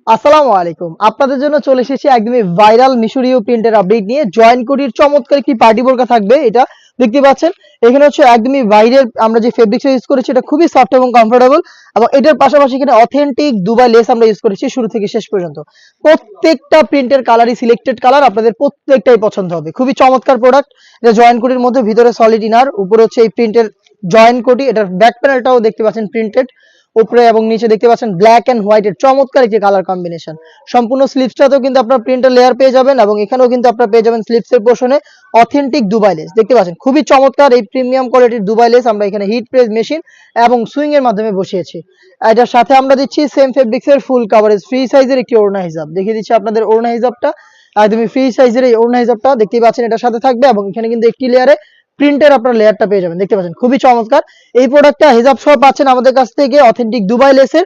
আসসালামু আলাইকুম। আপনাদের জন্য চলে এসেছি একদমই ভাইরাল মিশরীয় প্রিন্টের আপডেট নিয়ে। জয়েন কোডির চমৎকার একটি পার্টি বোরকা থাকবে। এটা দেখতে পাচ্ছেন। এখানে হচ্ছে একদমই বাইরের আমরা যে ফেব্রিক্স ইউজ করেছি এটা খুবই সফট এবং কমফোর্টেবল এবং এটার পাশাপাশি এখানে অথেন্টিক দুবাই লেস আমরা ইউজ করেছি শুরু থেকে শেষ পর্যন্ত। প্রত্যেকটা প্রিন্টের কালারই সিলেক্টেড কালার, আপনাদের প্রত্যেকটাই পছন্দ হবে। খুবই চমৎকার প্রোডাক্ট। এটা জয়েন কোডির মধ্যে, ভিতরে সলিড ইনার, উপরে হচ্ছে এই প্রিন্টের জয়েন কোডি। এটার ব্যাক প্যানেলটাও দেখতে পাচ্ছেন প্রিন্টেড। উপরে এবং নিচে দেখতে পাচ্ছেন ব্ল্যাক এন্ড হোয়াইট এর চমৎকার একটি কালার কম্বিনেশন। সম্পূর্ণ স্লিপসটাতেও কিন্তু আপনার প্রিন্টের লেয়ার পেয়ে যাবেন এবং এখানেও কিন্তু আপনারা পেয়ে যাবেন স্লিপসের পোর্শনে অথেন্টিক দুবাই লেস। দেখতে পাচ্ছেন খুবই চমৎকার এই প্রিমিয়াম কোয়ালিটির দুবাই লেস আমরা এখানে হিট প্রেস মেশিন এবং সুইং এর মাধ্যমে বসিয়েছি। এটার সাথে আমরা দিচ্ছি সেম ফেব্রিক্সের ফুল কভারেজ ফ্রি সাইজের একটি ওড়না হিজাব। দেখিয়ে দিচ্ছি আপনাদের ওড়না হিজাবটা। একদমই ফ্রি সাইজের এই ওড়না হিজাবটা দেখতেই পাচ্ছেন এটার সাথে থাকবে এবং এখানে কিন্তু একটি লেয়ারে প্রিন্টের আপনার লেয়ারটা পেয়ে যাবেন। দেখতে পাচ্ছেন খুবই চমৎকার এই প্রোডাক্টটা হিজাব সহ পাচ্ছেন আমাদের কাছ থেকে অথেন্টিক দুবাই লেসের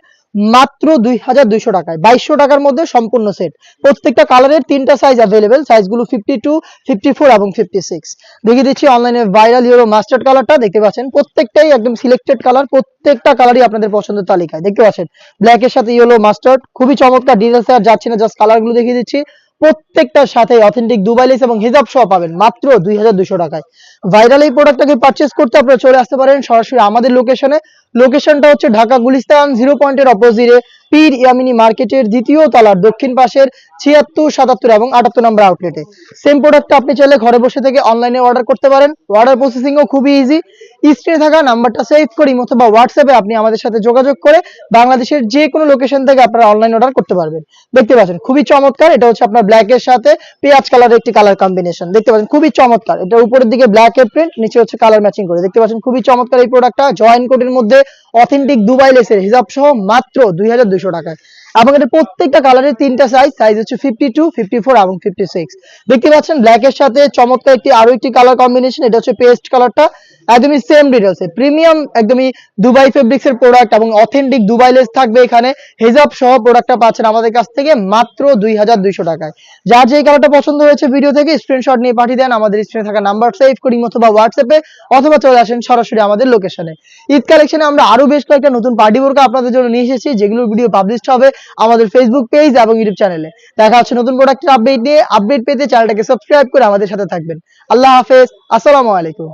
মাত্র 2200 টাকায়। 2200 টাকার মধ্যে সম্পূর্ণ সেট। প্রত্যেকটা কালারের তিনটা সাইজ अवेलेबल, সাইজগুলো 52, 54 এবং 56। দেখিয়ে দিচ্ছি অনলাইনে ভাইরাল ইয়েলো মাস্টার্ড কালারটা। দেখতে পাচ্ছেন প্রত্যেকটাই একদম সিলেক্টেড কালার, প্রত্যেকটা কালারই আপনাদের পছন্দের তালিকায়। দেখতে পাচ্ছেন ব্ল্যাক এর সাথে ইয়েলো মাস্টার্ড, খুবই চমৎকার। ডিটেইলসে আর যাচ্ছি না, জাস্ট কালারগুলো দেখিয়ে দিচ্ছি। প্রত্যেকটার সাথে অথেন্টিক দুবাই লেস এবং হিজাব সহ পাবেন মাত্র 2200 টাকায়। ভাইরাল এই প্রোডাক্টটাকে পারচেজ করতে আপনারা চলে আসতে পারেন সরাসরি আমাদের লোকেশনে। লোকেশনটা হচ্ছে ঢাকা গুলিস্তান 0 পয়েন্টের অপোজিটে পীর ইয়ামিনী মার্কেটের দ্বিতীয় তলার দক্ষিণ পাশের 76, 77 এবং 78 নম্বর আউটলেটে। সেম প্রোডাক্টটা আপনি চাইলে ঘরে বসে থেকে অনলাইনে অর্ডার করতে পারেন। অর্ডার প্রসেসিংও খুবই ইজি। স্ক্রিনে থাকা নাম্বারটা সেভ করি অথবা হোয়াটসঅ্যাপে আপনি আমাদের সাথে যোগাযোগ করে বাংলাদেশের যে কোনো লোকেশন থেকে আপনারা অনলাইন অর্ডার করতে পারবেন। দেখতে পাচ্ছেন খুবই চমৎকার। এটা হচ্ছে আপনার ব্ল্যাক এর সাথে পেঁয়াজ কালারের একটি কালার কম্বিনেশন। দেখতে পাচ্ছেন খুবই চমৎকার। এটা উপরের দিকে ব্ল্যাক এর প্রিন্ট, নিচে হচ্ছে কালার ম্যাচিং করে। দেখতে পাচ্ছেন খুবই চমৎকার এই প্রোডাক্টটা। জয়েন কোডের মধ্যে অথেন্টিক দুবাই লেসের হিজাব সহ মাত্র 2200 টাকায় এবং এটা প্রত্যেকটা কালারের তিনটা সাইজ, সাইজ হচ্ছে 52, 54 এবং 56। দেখতে পাচ্ছেন ব্ল্যাক এর সাথে চমৎকার আরো একটি কালার কম্বিনেশন। এটা হচ্ছে পেস্ট কালারটা। একদমই সেম ডিটেইলসে প্রিমিয়াম একদমই দুবাই ফেব্রিক্স এর প্রোডাক্ট এবং অথেন্টিক দুবাই লেস থাকবে এখানে। হিজাব সহ প্রোডাক্টটা পাচ্ছেন আমাদের কাছ থেকে মাত্র 2200 টাকায়। যার যে কালারটা পছন্দ হয়েছে ভিডিও থেকে স্ক্রিনশট নিয়ে পাঠিয়ে দেন আমাদের স্ক্রিনে থাকা নাম্বার সেভ করি অথবা হোয়াটসঅ্যাপে, অথবা চলে আসেন সরাসরি আমাদের লোকেশনে। ঈদ কালেকশনে আমরা আরো বেশ কয়েকটা নতুন পার্টি বোরকা আপনাদের জন্য নিয়ে এসেছি, যেগুলোর ভিডিও পাবলিশ হবে আমাদের ফেসবুক পেজ এবং ইউটিউব চ্যানেলে। দেখা হচ্ছে নতুন প্রোডাক্টের আপডেট নিয়ে। আপডেট পেতে চ্যানেলটাকে সাবস্ক্রাইব করে আমাদের সাথে থাকবেন। আল্লাহ হাফেজ, আসসালামু আলাইকুম।